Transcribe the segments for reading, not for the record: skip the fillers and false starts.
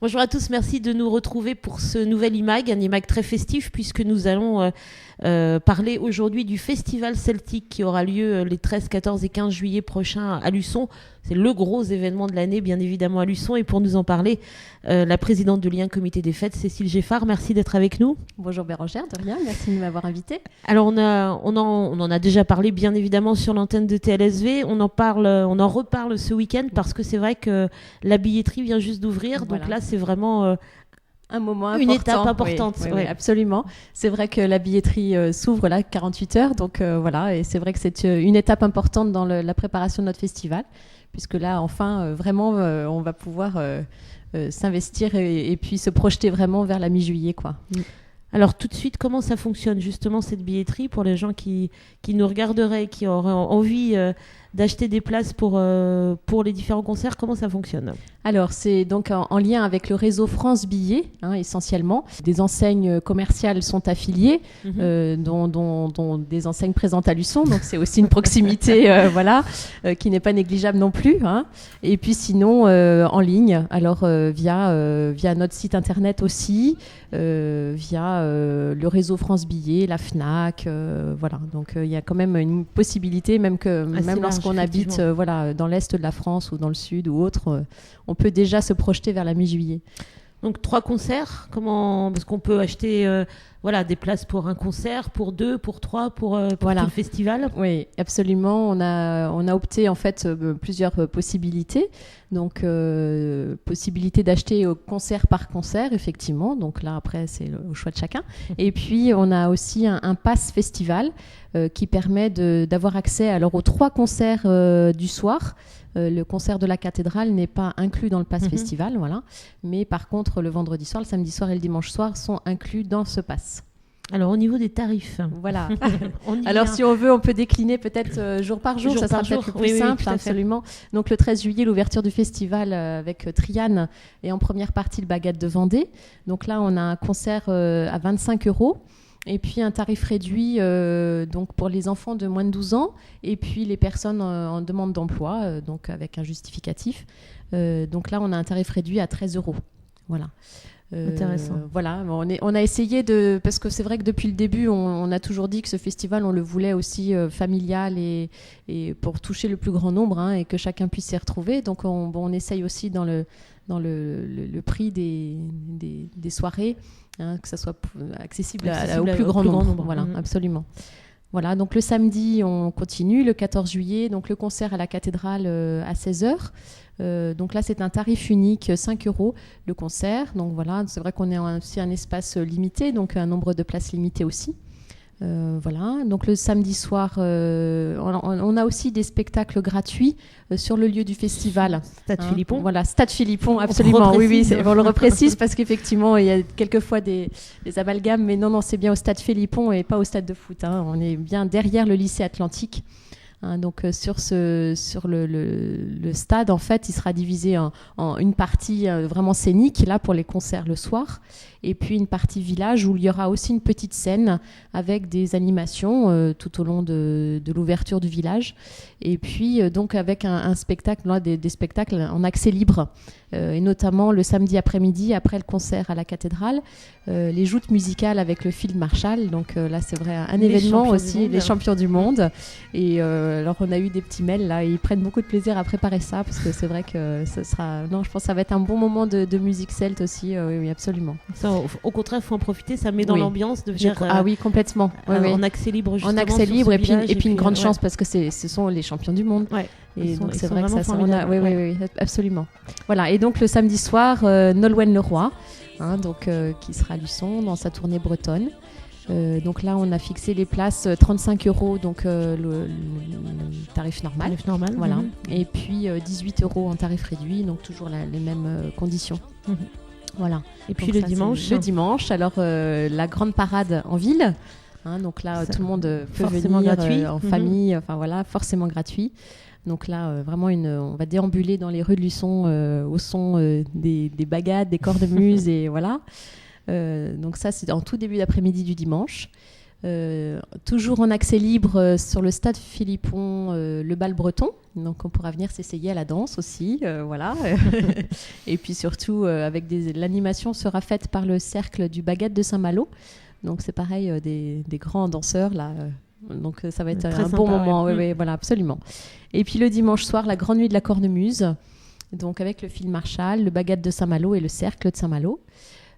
Bonjour à tous, merci de nous retrouver pour ce nouvel IMAG, un IMAG très festif puisque nous allons parler aujourd'hui du Festival Celtique qui aura lieu les 13, 14 et 15 juillet prochains à Luçon. C'est le gros événement de l'année, bien évidemment, à Luçon. Et pour nous en parler, la présidente de l'IN Comité des Fêtes, Cécile Geffard, merci d'être avec nous. Bonjour Bérangère, de rien, merci de m'avoir invitée. Alors on en a déjà parlé bien évidemment sur l'antenne de TLSV. On en reparle ce week-end parce que c'est vrai que la billetterie vient juste d'ouvrir. Voilà. Donc là, c'est vraiment un moment une important. étape importante. Oui, absolument. C'est vrai que la billetterie s'ouvre là 48 heures, donc voilà, et c'est vrai que c'est une étape importante dans la préparation de notre festival, puisque là, enfin, vraiment, on va pouvoir s'investir et puis se projeter vraiment vers la mi-juillet, quoi. Alors tout de suite, comment ça fonctionne justement cette billetterie pour les gens qui nous regarderaient, qui auraient envie d'acheter des places pour les différents concerts? Comment ça fonctionne? Alors c'est donc en lien avec le réseau France Billets, essentiellement. Des enseignes commerciales sont affiliées, dont des enseignes présentes à Luçon, donc c'est aussi une proximité qui n'est pas négligeable non plus. Et puis sinon en ligne, alors via notre site internet aussi, via le réseau France Billets, la FNAC, voilà. Donc il y a quand même une possibilité, même lorsqu'on habite dans l'est de la France ou dans le sud ou autre, on peut déjà se projeter vers la mi-juillet. Donc 3 concerts, parce qu'on peut acheter des places pour un concert, pour 2, pour 3, pour tout le festival. Oui, absolument. On a opté en fait plusieurs possibilités. Donc possibilité d'acheter concert par concert, effectivement. Donc là après c'est au choix de chacun. Et puis on a aussi un pass festival qui permet d'avoir accès aux 3 concerts du soir. Le concert de la cathédrale n'est pas inclus dans le pass festival, voilà. Mais par contre, le vendredi soir, le samedi soir et le dimanche soir sont inclus dans ce pass. Alors, au niveau des tarifs. Voilà. Alors, si on veut, on peut décliner peut-être jour par jour. Ça sera peut-être le plus simple, absolument. Donc, le 13 juillet, l'ouverture du festival avec Triane et en première partie, le Bagad de Vendée. Donc là, on a un concert à 25 €. Et puis un tarif réduit donc pour les enfants de moins de 12 ans et puis les personnes en demande d'emploi, donc avec un justificatif. Donc là, on a un tarif réduit à 13 €. Voilà. Intéressant. Voilà, on a essayé parce que c'est vrai que depuis le début, on a toujours dit que ce festival, on le voulait aussi familial et pour toucher le plus grand nombre et que chacun puisse s'y retrouver. Donc on essaye aussi dans le prix des soirées, que ça soit accessible au plus grand nombre. Voilà, absolument. Voilà, donc le samedi, on continue, le 14 juillet, donc le concert à la cathédrale à 16h. Donc là, c'est un tarif unique, 5 € le concert. Donc voilà, c'est vrai qu'on est aussi un espace limité, donc un nombre de places limité aussi. Voilà, donc le samedi soir, on a aussi des spectacles gratuits sur le lieu du festival. Stade Philippon. Voilà, Stade Philippon, absolument. Oui, on le reprécise parce qu'effectivement, il y a quelquefois des amalgames, mais non, c'est bien au Stade Philippon et pas au stade de foot. On est bien derrière le lycée Atlantique. Donc sur le stade, en fait, il sera divisé en une partie vraiment scénique, là pour les concerts le soir, et puis une partie village où il y aura aussi une petite scène avec des animations tout au long de l'ouverture du village, et puis donc avec un spectacle, là, des spectacles en accès libre, et notamment le samedi après-midi, après le concert à la cathédrale, les joutes musicales avec le Field Marshall. Donc là, c'est vrai, un événement aussi, les champions du monde. Et alors, on a eu des petits mails là, et ils prennent beaucoup de plaisir à préparer ça parce que c'est vrai que je pense que ça va être un bon moment de musique celte aussi. Oui, absolument. Ça, au contraire, il faut en profiter, ça met dans l'ambiance de venir. Ah oui, complètement. En accès libre, justement. En accès libre, et puis une grande chance parce que ce sont les champions du monde. Ouais. Et donc c'est vrai que ça, oui, absolument. Voilà. Et donc le samedi soir, Nolwenn Leroy, qui sera à Luçon dans sa tournée bretonne. Donc là, on a fixé les places 35 €, donc le tarif normal. Voilà. Et puis 18 € en tarif réduit, donc toujours les mêmes conditions. Voilà. Et puis le dimanche, alors la grande parade en ville. Donc là, tout le monde peut venir gratuit. En famille, enfin voilà, forcément gratuit. Donc là, vraiment, on va déambuler dans les rues de Luçon au son des bagades, des cornemuses et voilà. Donc ça, c'est en tout début d'après-midi du dimanche. Toujours en accès libre sur le stade Philippon, le bal breton. Donc on pourra venir s'essayer à la danse aussi, voilà. Et puis surtout, l'animation sera faite par le cercle du Baguette de Saint-Malo. Donc c'est pareil, des grands danseurs là. Donc ça va être un bon moment, oui, voilà, absolument. Et puis le dimanche soir, la grande nuit de la cornemuse, donc avec le Phil Marshall, le Baguette de Saint-Malo et le cercle de Saint-Malo.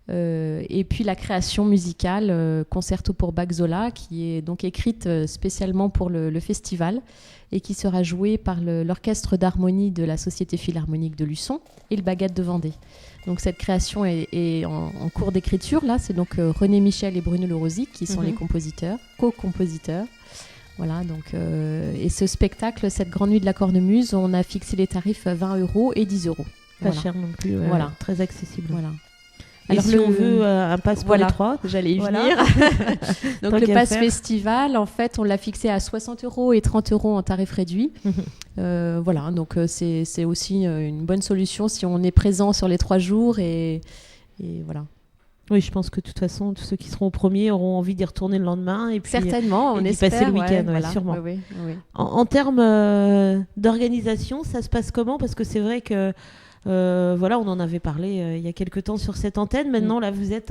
Et puis la création musicale Concerto pour Bach-Zola, qui est donc écrite spécialement pour le festival et qui sera jouée par l'orchestre d'harmonie de la Société Philharmonique de Luçon et le Baguette de Vendée. Donc cette création est en cours d'écriture. Là, c'est donc René Michel et Bruno Le Rosic qui sont les compositeurs, co-compositeurs. Voilà, donc, et ce spectacle, cette grande nuit de la cornemuse, on a fixé les tarifs à 20 € et 10 €. Pas cher non plus, voilà. Très accessible. Voilà. Alors si on veut un pass pour les trois, j'allais y venir. Donc le pass festival, en fait, on l'a fixé à 60 € et 30 € en tarif réduit. Voilà, donc c'est aussi une bonne solution si on est présent sur les 3 jours et voilà. Oui, je pense que de toute façon, tous ceux qui seront au premier auront envie d'y retourner le lendemain. Et puis, certainement, on espère. Passer le week-end, voilà. sûrement. Oui. En termes d'organisation, ça se passe comment ? Parce que c'est vrai que voilà, on en avait parlé il y a quelques temps sur cette antenne. Maintenant, là, vous êtes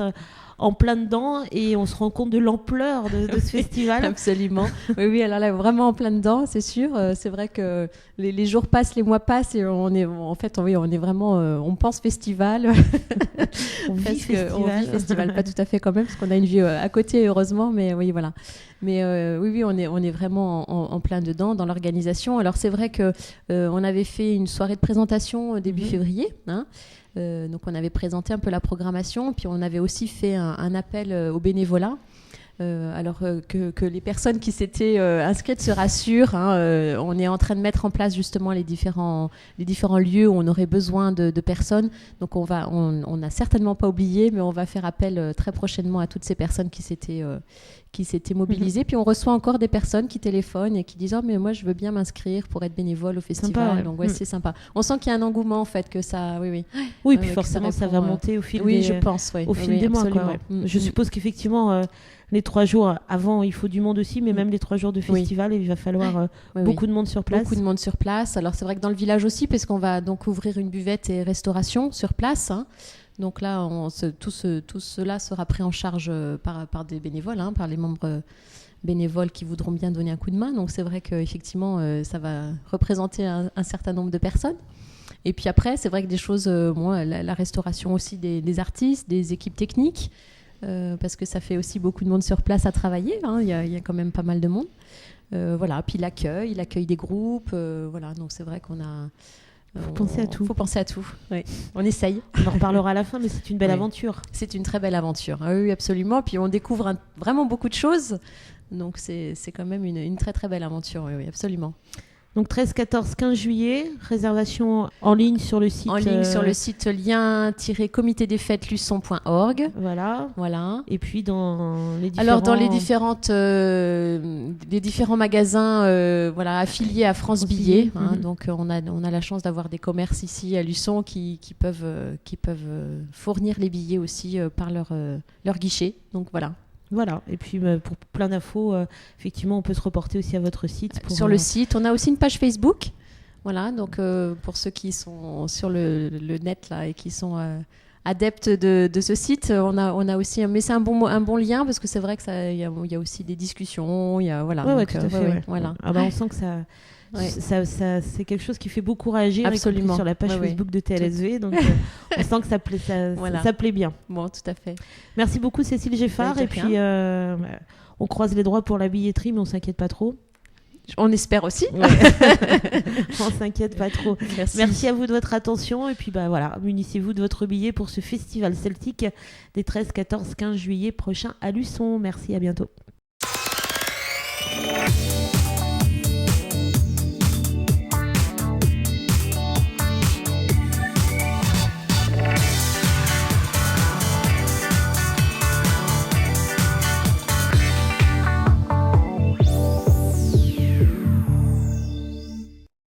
en plein dedans et on se rend compte de l'ampleur de ce festival. Absolument. Oui, alors là, vraiment en plein dedans, c'est sûr. C'est vrai que les jours passent, les mois passent et on est vraiment, on pense festival. On vit festival. Pas tout à fait quand même, parce qu'on a une vie à côté, heureusement, mais oui, voilà. Mais oui, on est vraiment en plein dedans dans l'organisation. Alors c'est vrai que on avait fait une soirée de présentation début février, hein. Donc on avait présenté un peu la programmation, puis on avait aussi fait un appel au bénévolat. Alors que les personnes qui s'étaient inscrites se rassurent, hein, on est en train de mettre en place justement les différents lieux où on aurait besoin de personnes. Donc on n'a certainement pas oublié, mais on va faire appel très prochainement à toutes ces personnes qui s'étaient mobilisées. Puis on reçoit encore des personnes qui téléphonent et qui disent « Oh, mais moi, je veux bien m'inscrire pour être bénévole au festival. Sympa, ouais. » Donc, c'est sympa. On sent qu'il y a un engouement, en fait, que ça... Oui, puis forcément, ça va monter au fil des... Oui, je pense, au fil des mois, quoi, ouais. Je suppose qu'effectivement, les 3 jours avant, il faut du monde aussi, mais même les 3 jours de festival, il va falloir beaucoup de monde sur place. Beaucoup de monde sur place. Alors, c'est vrai que dans le village aussi, parce qu'on va donc ouvrir une buvette et restauration sur place, hein. Donc là, tout cela sera pris en charge par des bénévoles, hein, par les membres bénévoles qui voudront bien donner un coup de main. Donc c'est vrai qu'effectivement, ça va représenter un certain nombre de personnes. Et puis après, c'est vrai que des choses, la restauration aussi des artistes, des équipes techniques, parce que ça fait aussi beaucoup de monde sur place à travailler, hein, il y a quand même pas mal de monde. Voilà, puis l'accueil des groupes, voilà, donc c'est vrai qu'on a... Faut penser à tout. Faut penser à tout. Oui. On essaye. On en reparlera à la fin, mais c'est une belle aventure. C'est une très belle aventure. Oui, absolument. Puis on découvre vraiment beaucoup de choses. Donc c'est quand même une très très belle aventure. Oui, absolument. Donc 13, 14, 15 juillet, réservation en ligne sur le site. En ligne sur le site lien-comitédesfêtesluçon.org. Voilà. Et puis dans les différents... Alors dans les différents magasins affiliés à France Billet. Hein, donc on a la chance d'avoir des commerces ici à Luçon qui peuvent fournir les billets aussi par leur guichet. Donc voilà. Voilà, et puis pour plein d'infos, effectivement, on peut se reporter aussi à votre site. Sur le site, on a aussi une page Facebook. Voilà, donc pour ceux qui sont sur le net là, et qui sont adeptes de ce site, on a aussi, mais c'est un bon lien parce que c'est vrai que il y a aussi des discussions, il y a voilà. Ouais, tout à fait. Voilà. Ah bah on sent que ça, c'est quelque chose qui fait beaucoup réagir. Absolument. Sur la page Facebook de TLSV, donc on sent que ça plaît bien. Bon, tout à fait. Merci beaucoup Cécile Geffard, et puis on croise les doigts pour la billetterie, mais on s'inquiète pas trop. On espère aussi. Ouais. On s'inquiète pas trop. Merci à vous de votre attention, et puis munissez-vous de votre billet pour ce festival celtique des 13, 14, 15 juillet prochains à Luçon. Merci, à bientôt.